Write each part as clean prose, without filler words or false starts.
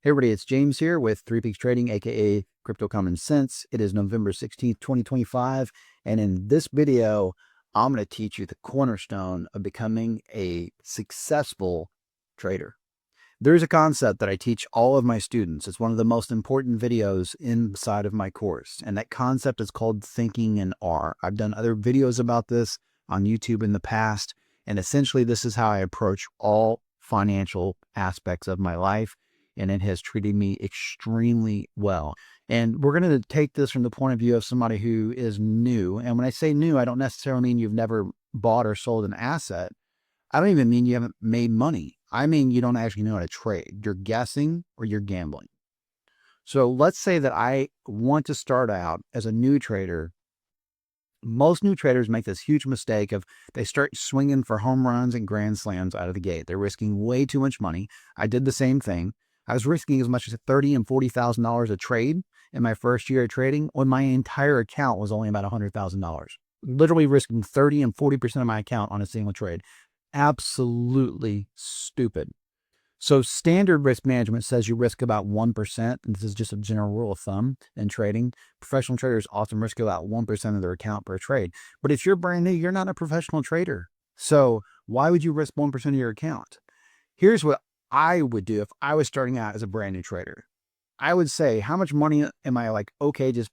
Hey everybody, it's James here with Three Peaks Trading, aka Crypto Common Sense. It is November 16th, 2025, and in this video, I'm going to teach you the cornerstone of becoming a successful trader. There's a concept that I teach all of my students. It's one of the most important videos inside of my course, and that concept is called thinking in R. I've done other videos about this on YouTube in the past, and essentially this is how I approach all financial aspects of my life, and it has treated me extremely well. And we're going to take this from the point of view of somebody who is new. And when I say new, I don't necessarily mean you've never bought or sold an asset. I don't even mean you haven't made money. I mean you don't actually know how to trade. You're guessing or you're gambling. So let's say that I want to start out as a new trader. Most new traders make this huge mistake of they start swinging for home runs and grand slams out of the gate. They're risking way too much money. I did the same thing. I was risking as much as $30,000 and $40,000 a trade in my first year of trading when my entire account was only about $100,000. Literally risking 30 and 40% of my account on a single trade. Absolutely stupid. So standard risk management says you risk about 1%. And this is just a general rule of thumb in trading. Professional traders often risk about 1% of their account per trade. But if you're brand new, you're not a professional trader. So why would you risk 1% of your account? Here's what I would do if I was starting out as a brand new trader. I would say, how much money am I okay, just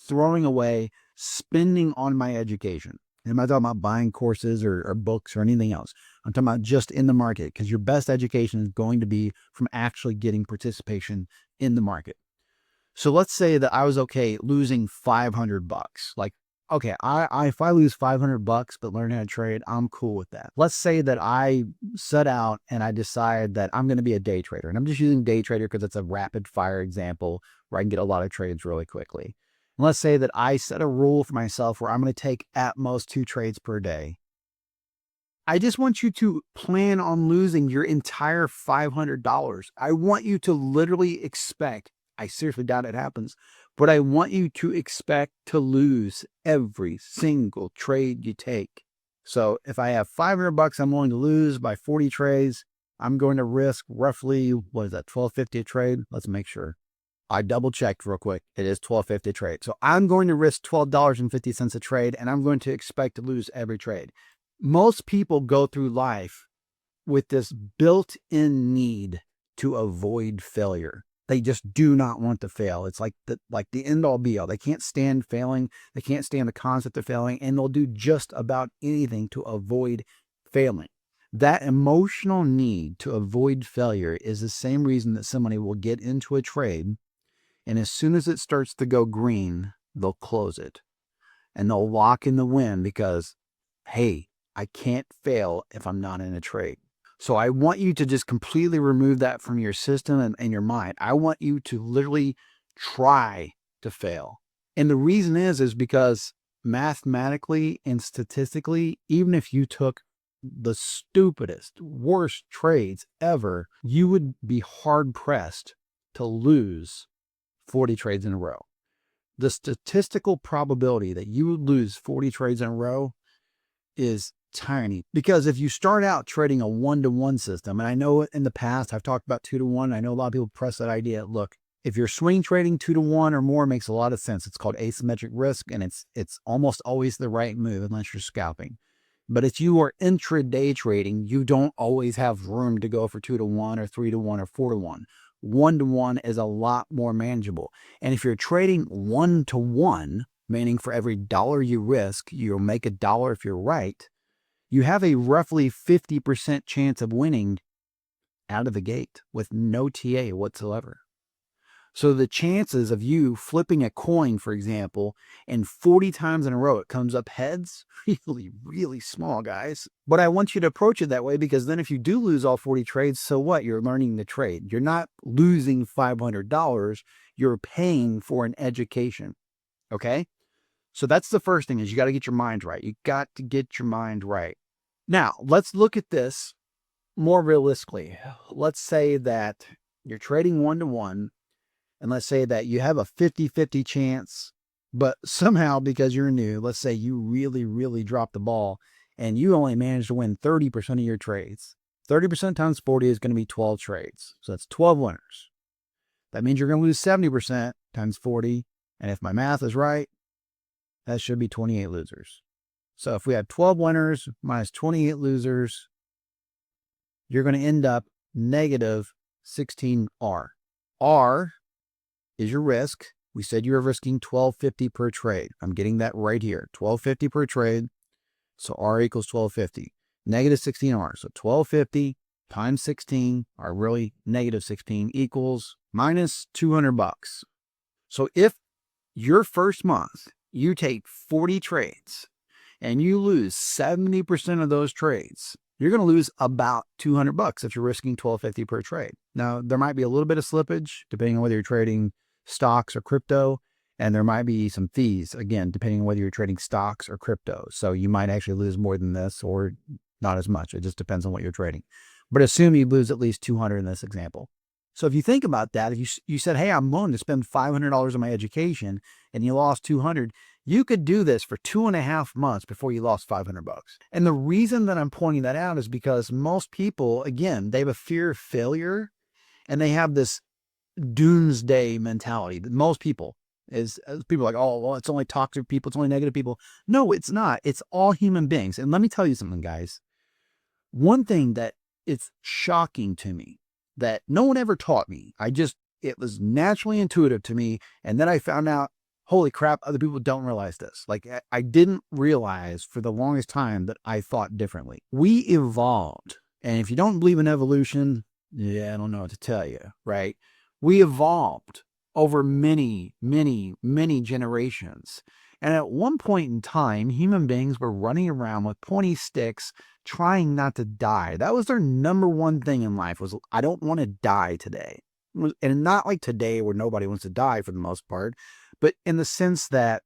throwing away, spending on my education? And I'm not talking about buying courses or books or anything else. I'm talking about just in the market, because your best education is going to be from actually getting participation in the market. So let's say that I was okay losing $500. Okay, if I lose $500 but learn how to trade, I'm cool with that. Let's say that I set out and I decide that I'm going to be a day trader. And I'm just using day trader because it's a rapid fire example where I can get a lot of trades really quickly. And let's say that I set a rule for myself where I'm going to take at most 2 trades per day. I just want you to plan on losing your entire $500. I want you to literally expect, I seriously doubt it happens, but I want you to expect to lose every single trade you take. So if I have $500 I'm willing to lose by 40 trades, I'm going to risk roughly, what is that, $12.50 a trade? Let's make sure. I double checked real quick. It is $12.50 a trade. So I'm going to risk $12.50 a trade, and I'm going to expect to lose every trade. Most people go through life with this built-in need to avoid failure. They just do not want to fail. It's like the end-all be-all. They can't stand failing. They can't stand the concept of failing, and they'll do just about anything to avoid failing. That emotional need to avoid failure is the same reason that somebody will get into a trade, and as soon as it starts to go green, they'll close it. And they'll lock in the win because, hey, I can't fail if I'm not in a trade. So I want you to just completely remove that from your system and your mind. I want you to literally try to fail. And the reason is because mathematically and statistically, even if you took the stupidest, worst trades ever, you would be hard pressed to lose 40 trades in a row. The statistical probability that you would lose 40 trades in a row is tiny, because if you start out trading a 1-to-1 system, and I know in the past I've talked about 2-to-1, I know a lot of people press that idea. Look, if you're swing trading 2-to-1 or more, it makes a lot of sense. It's called asymmetric risk, and it's almost always the right move unless you're scalping. But if you are intraday trading, you don't always have room to go for 2-to-1 or 3-to-1 or 4-to-1. 1-to-1 is a lot more manageable. And if you're trading 1-to-1, meaning for every dollar you risk, you'll make $1 if you're right, you have a roughly 50% chance of winning out of the gate with no TA whatsoever. So the chances of you flipping a coin, for example, and 40 times in a row it comes up heads, really, really small, guys. But I want you to approach it that way, because then if you do lose all 40 trades, so what? You're learning to trade. You're not losing $500. You're paying for an education. Okay? So that's the first thing, is you got to get your mind right. You got to get your mind right. Now, let's look at this more realistically. Let's say that you're trading 1-to-1, and let's say that you have a 50-50 chance, but somehow, because you're new, let's say you really, really dropped the ball and you only managed to win 30% of your trades. 30% times 40 is going to be 12 trades. So that's 12 winners. That means you're going to lose 70% times 40. And if my math is right, that should be 28 losers. So if we have 12 winners minus 28 losers, you're going to end up negative 16R. R is your risk. We said you were risking $12.50 per trade. I'm getting that right here. $12.50 per trade. So R equals 1250. Negative 16R. So 1250 times 16, or really negative 16, equals minus 200 bucks. So if your first month you take 40 trades and you lose 70% of those trades, you're going to lose about 200 bucks if you're risking 1250 per trade. Now, there might be a little bit of slippage depending on whether you're trading stocks or crypto. And there might be some fees, again, depending on whether you're trading stocks or crypto. So you might actually lose more than this or not as much. It just depends on what you're trading. But assume you lose at least 200 in this example. So if you think about that, if you said, hey, I'm willing to spend $500 on my education and you lost 200, you could do this for 2.5 months before you lost 500 bucks. And the reason that I'm pointing that out is because most people, again, they have a fear of failure and they have this doomsday mentality. Most people people are like, oh, well, it's only toxic people, it's only negative people. No, it's not. It's all human beings. And let me tell you something, guys. One thing that it's shocking to me that no one ever taught me. It was naturally intuitive to me. And then I found out, holy crap, other people don't realize this. Like I didn't realize for the longest time that I thought differently. We evolved. And if you don't believe in evolution, yeah, I don't know what to tell you, right? We evolved over many, many, many generations. And at one point in time, human beings were running around with pointy sticks trying not to die. That was their number one thing in life was, I don't want to die today. And not like today where nobody wants to die for the most part, but in the sense that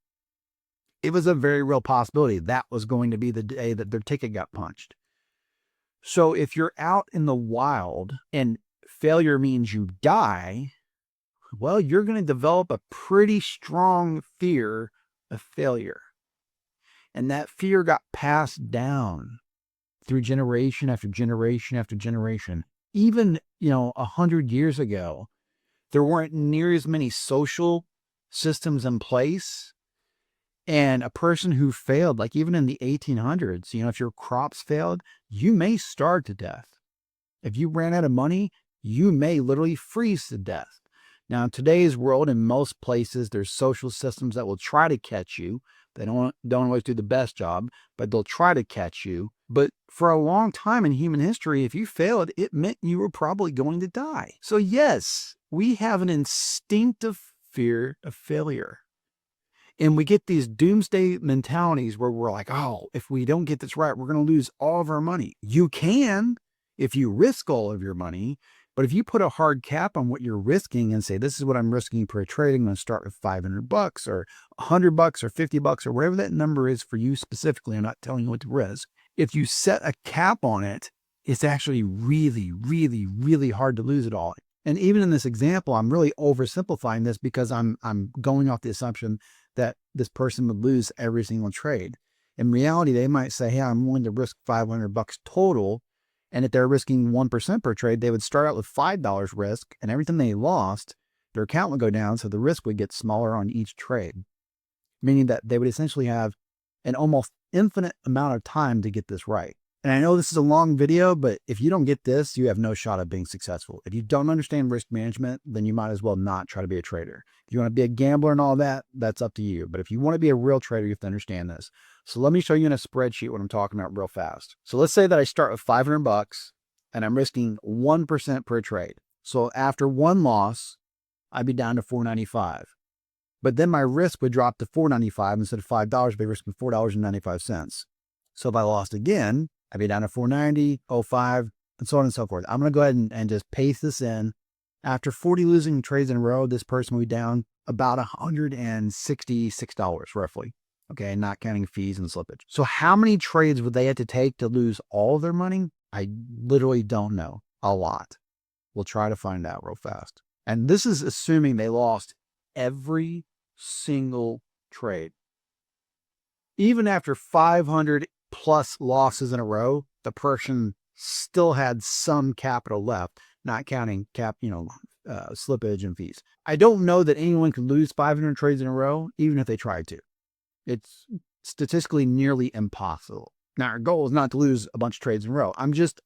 it was a very real possibility that was going to be the day that their ticket got punched. So if you're out in the wild and failure means you die, well, you're going to develop a pretty strong fear of failure. And that fear got passed down through generation after generation after generation. Even, 100 years ago, there weren't near as many social systems in place. And a person who failed, like even in the 1800s, if your crops failed, you may starve to death. If you ran out of money, you may literally freeze to death. Now, in today's world, in most places, there's social systems that will try to catch you. They don't always do the best job, but they'll try to catch you. But for a long time in human history, if you failed, it meant you were probably going to die. So yes, we have an instinctive fear of failure. And we get these doomsday mentalities where we're like, oh, if we don't get this right, we're going to lose all of our money. You can if you risk all of your money. But if you put a hard cap on what you're risking and say, this is what I'm risking per trade, I'm going to start with 500 bucks or 100 bucks or 50 bucks or whatever that number is for you specifically. I'm not telling you what to risk. If you set a cap on it, it's actually really, really, really hard to lose it all. And even in this example, I'm really oversimplifying this because I'm going off the assumption that this person would lose every single trade. In reality, they might say, hey, I'm willing to risk 500 bucks total. And if they're risking 1% per trade, they would start out with $5 risk, and everything they lost, their account would go down, so the risk would get smaller on each trade, meaning that they would essentially have an almost infinite amount of time to get this right. And I know this is a long video, but if you don't get this, you have no shot of being successful. If you don't understand risk management, then you might as well not try to be a trader. If you want to be a gambler and all that, that's up to you. But if you want to be a real trader, you have to understand this. So let me show you in a spreadsheet what I'm talking about real fast. So let's say that I start with 500 bucks and I'm risking 1% per trade. So after one loss, I'd be down to $4.95. But then my risk would drop to $4.95 instead of $5, I'd be risking $4.95. So if I lost again, I'd be down to $4.90, $0.05, and so on and so forth. I'm going to go ahead and just paste this in. After 40 losing trades in a row, this person will be down about $166 roughly. Okay, not counting fees and slippage. So how many trades would they have to take to lose all of their money? I literally don't know. A lot. We'll try to find out real fast. And this is assuming they lost every single trade. Even after 500 plus losses in a row, the person still had some capital left, not counting slippage and fees. I don't know that anyone could lose 500 trades in a row, even if they tried to. It's statistically nearly impossible. Now, our goal is not to lose a bunch of trades in a row.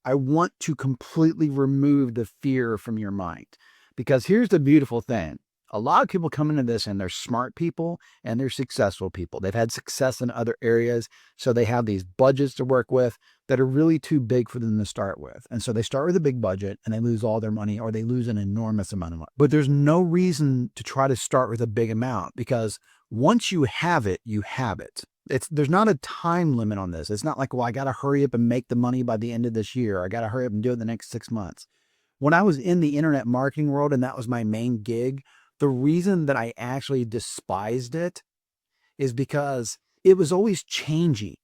I want to completely remove the fear from your mind. Because here's the beautiful thing. A lot of people come into this and they're smart people and they're successful people. They've had success in other areas. So they have these budgets to work with that are really too big for them to start with. And so they start with a big budget and they lose all their money, or they lose an enormous amount of money. But there's no reason to try to start with a big amount, because once you have it, you have it. There's not a time limit on this. It's not like, well, I got to hurry up and make the money by the end of this year. I got to hurry up and do it the next 6 months. When I was in the internet marketing world and that was my main gig, the reason that I actually despised it is because it was always changing.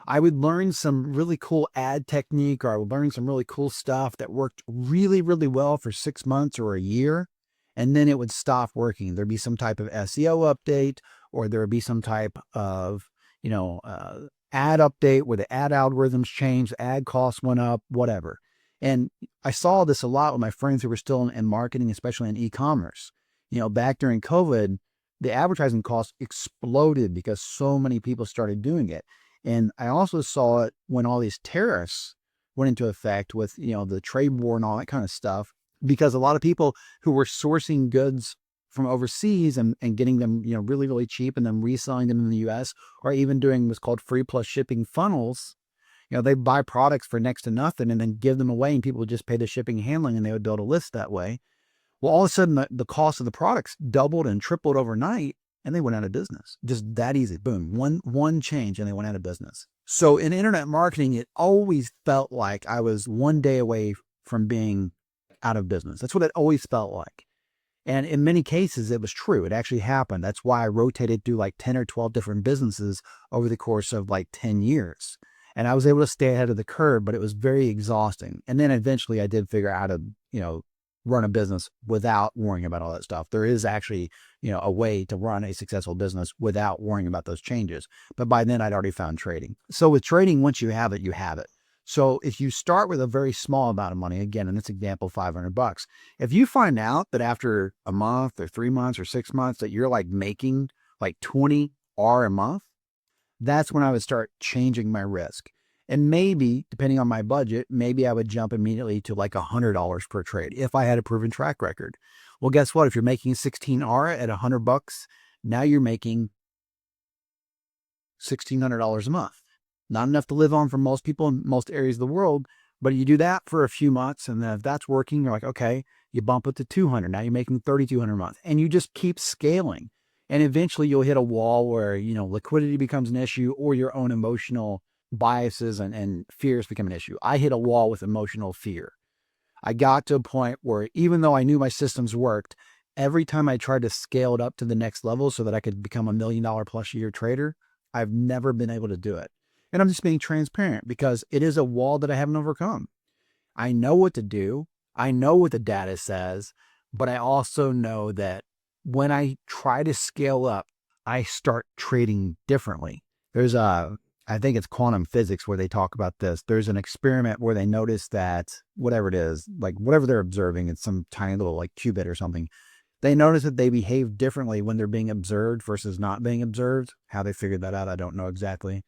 I would learn some really cool ad technique, or I would learn some really cool stuff that worked really, really well for 6 months or a year. And then it would stop working. There'd be some type of SEO update, or there would be some type of, ad update where the ad algorithms changed, ad costs went up, whatever. And I saw this a lot with my friends who were still in marketing, especially in e-commerce. Back during COVID, the advertising costs exploded because so many people started doing it. And I also saw it when all these tariffs went into effect with, the trade war and all that kind of stuff, because a lot of people who were sourcing goods from overseas and getting them, really, really cheap and then reselling them in the US, or even doing what's called free plus shipping funnels. They buy products for next to nothing and then give them away, and people would just pay the shipping and handling, and they would build a list that way. Well, all of a sudden the cost of the products doubled and tripled overnight, and they went out of business. Just that easy. Boom. One change and they went out of business. So in internet marketing, it always felt like I was one day away from being out of business. That's what it always felt like. And in many cases, it was true. It actually happened. That's why I rotated through like 10 or 12 different businesses over the course of like 10 years. And I was able to stay ahead of the curve, but it was very exhausting. And then eventually I did figure out how to, run a business without worrying about all that stuff. There is actually, a way to run a successful business without worrying about those changes. But by then I'd already found trading. So with trading, once you have it, you have it. So if you start with a very small amount of money, again, in this example, $500, if you find out that after a month or 3 months or 6 months that you're like making like 20 R a month, that's when I would start changing my risk. And maybe, depending on my budget, maybe I would jump immediately to like $100 per trade if I had a proven track record. Well, guess what? If you're making 16 R at $100, now you're making $1,600 a month. Not enough to live on for most people in most areas of the world, but you do that for a few months, and then if that's working, you're like, okay, you bump it to 200. Now you're making 3,200 a month, and you just keep scaling. And eventually you'll hit a wall where, liquidity becomes an issue, or your own emotional biases and fears become an issue. I hit a wall with emotional fear. I got to a point where even though I knew my systems worked, every time I tried to scale it up to the next level so that I could become $1 million plus a year trader, I've never been able to do it. And I'm just being transparent because it is a wall that I haven't overcome. I know what to do. I know what the data says, but I also know that when I try to scale up, I start trading differently. I think it's quantum physics where they talk about this. There's an experiment where they notice that whatever it is, like whatever they're observing, it's some tiny little like qubit or something. They notice that they behave differently when they're being observed versus not being observed. How they figured that out, I don't know exactly.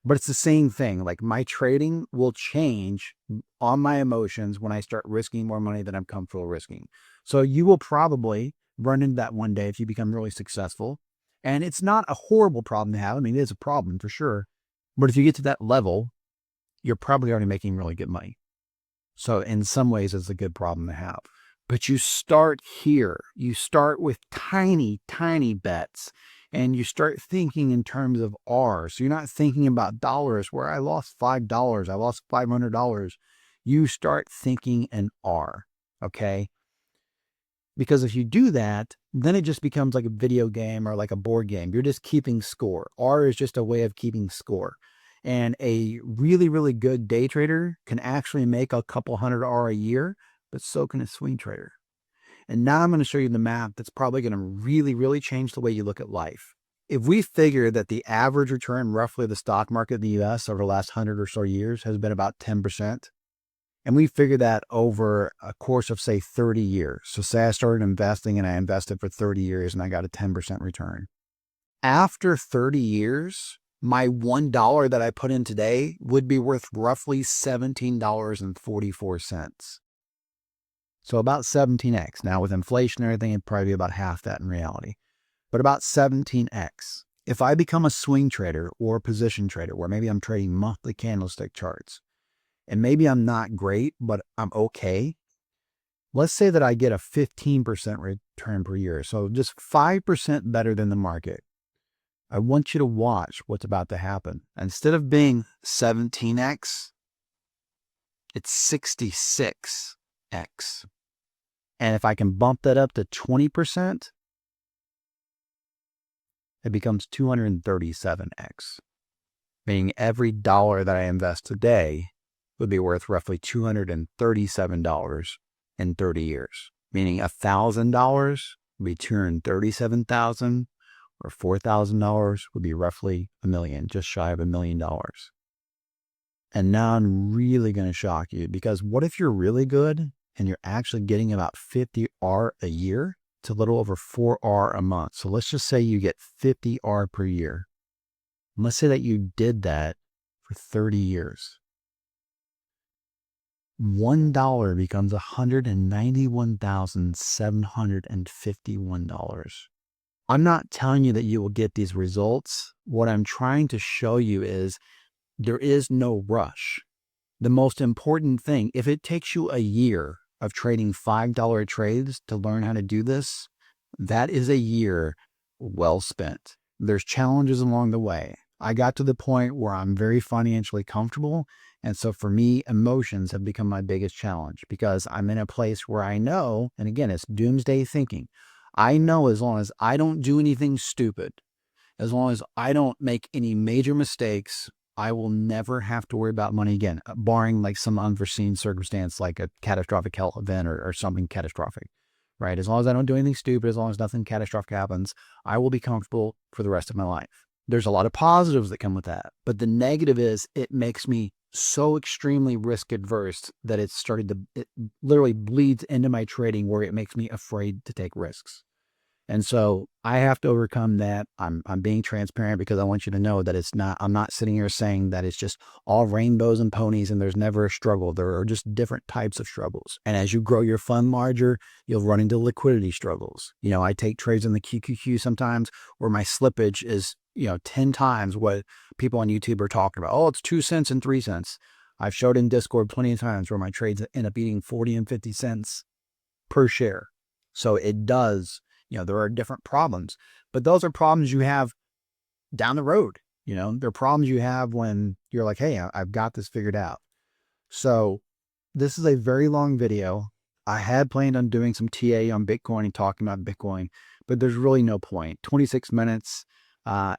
But it's the same thing. Like my trading will change on my emotions when I start risking more money than I'm comfortable risking. So you will probably run into that one day if you become really successful. And it's not a horrible problem to have. I mean, it is a problem for sure. But if you get to that level, you're probably already making really good money. So in some ways, it's a good problem to have. But you start here. You start with tiny, tiny bets. And you start thinking in terms of R. So you're not thinking about dollars where I lost $5, I lost $500. You start thinking in R, okay? Because if you do that, then it just becomes like a video game or like a board game. You're just keeping score. R is just a way of keeping score. And a really, really good day trader can actually make a couple hundred R a year, but so can a swing trader. And now I'm going to show you the math that's probably going to really, really change the way you look at life. If we figure that the average return roughly of the stock market in the US over the last 100 or so years has been about 10%, And we figure that over a course of, say, 30 years. So say I started investing and I invested for 30 years and I got a 10% return. After 30 years, my $1 that I put in today would be worth roughly $17.44. So about 17x. Now with inflation and everything, it'd probably be about half that in reality, but about 17x. If I become a swing trader or a position trader, where maybe I'm trading monthly candlestick charts, and maybe I'm not great, but I'm okay. Let's say that I get a 15% return per year. So just 5% better than the market. I want you to watch what's about to happen. Instead of being 17x, it's 66x. And if I can bump that up to 20%, it becomes 237x. Meaning every dollar that I invest today would be worth roughly $237 in 30 years. Meaning $1,000 would be $237,000, or $4,000 would be roughly $1 million, just shy of $1 million. And now I'm really going to shock you, because what if you're really good and you're actually getting about 50 R a year? It's a little over 4 R a month. So let's just say you get 50 R per year. And let's say that you did that for 30 years. $1 becomes $191,751. I'm not telling you that you will get these results. What I'm trying to show you is there is no rush. The most important thing, if it takes you a year of trading $5 trades to learn how to do this, that is a year well spent. There's challenges along the way. I got to the point where I'm very financially comfortable. And so for me, emotions have become my biggest challenge, because I'm in a place where I know, and again, it's doomsday thinking. I know as long as I don't do anything stupid, as long as I don't make any major mistakes, I will never have to worry about money again, barring like some unforeseen circumstance, like a catastrophic health event or something catastrophic, right? As long as I don't do anything stupid, as long as nothing catastrophic happens, I will be comfortable for the rest of my life. There's a lot of positives that come with that, but the negative is it makes me so extremely risk adverse that it literally bleeds into my trading, where it makes me afraid to take risks. And so I have to overcome that. I'm being transparent because I want you to know that I'm not sitting here saying that it's just all rainbows and ponies and there's never a struggle. There are just different types of struggles. And as you grow your fund larger, you'll run into liquidity struggles. I take trades in the QQQ sometimes where my slippage is, 10 times what people on YouTube are talking about. Oh, it's 2 cents and 3 cents. I've showed in Discord plenty of times where my trades end up eating 40 and 50 cents per share. So it does. There are different problems, but those are problems you have down the road. They're problems you have when you're like, hey, I've got this figured out. So this is a very long video. I had planned on doing some TA on Bitcoin and talking about Bitcoin, but there's really no point. 26 minutes.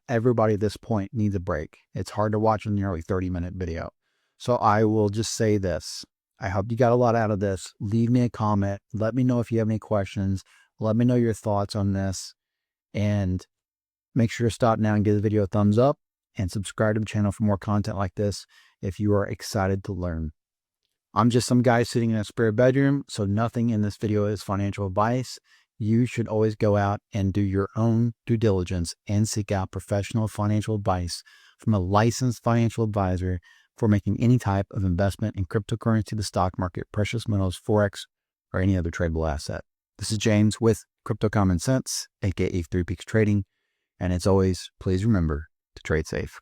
Everybody at this point needs a break. It's hard to watch a nearly 30-minute video. So I will just say this. I hope you got a lot out of this. Leave me a comment. Let me know if you have any questions. Let me know your thoughts on this, and make sure to stop now and give the video a thumbs up and subscribe to the channel for more content like this if you are excited to learn. I'm just some guy sitting in a spare bedroom, so nothing in this video is financial advice. You should always go out and do your own due diligence and seek out professional financial advice from a licensed financial advisor for making any type of investment in cryptocurrency, the stock market, precious metals, Forex, or any other tradable asset. This is James with Crypto Common Sense, aka 3 Peaks Trading. And as always, please remember to trade safe.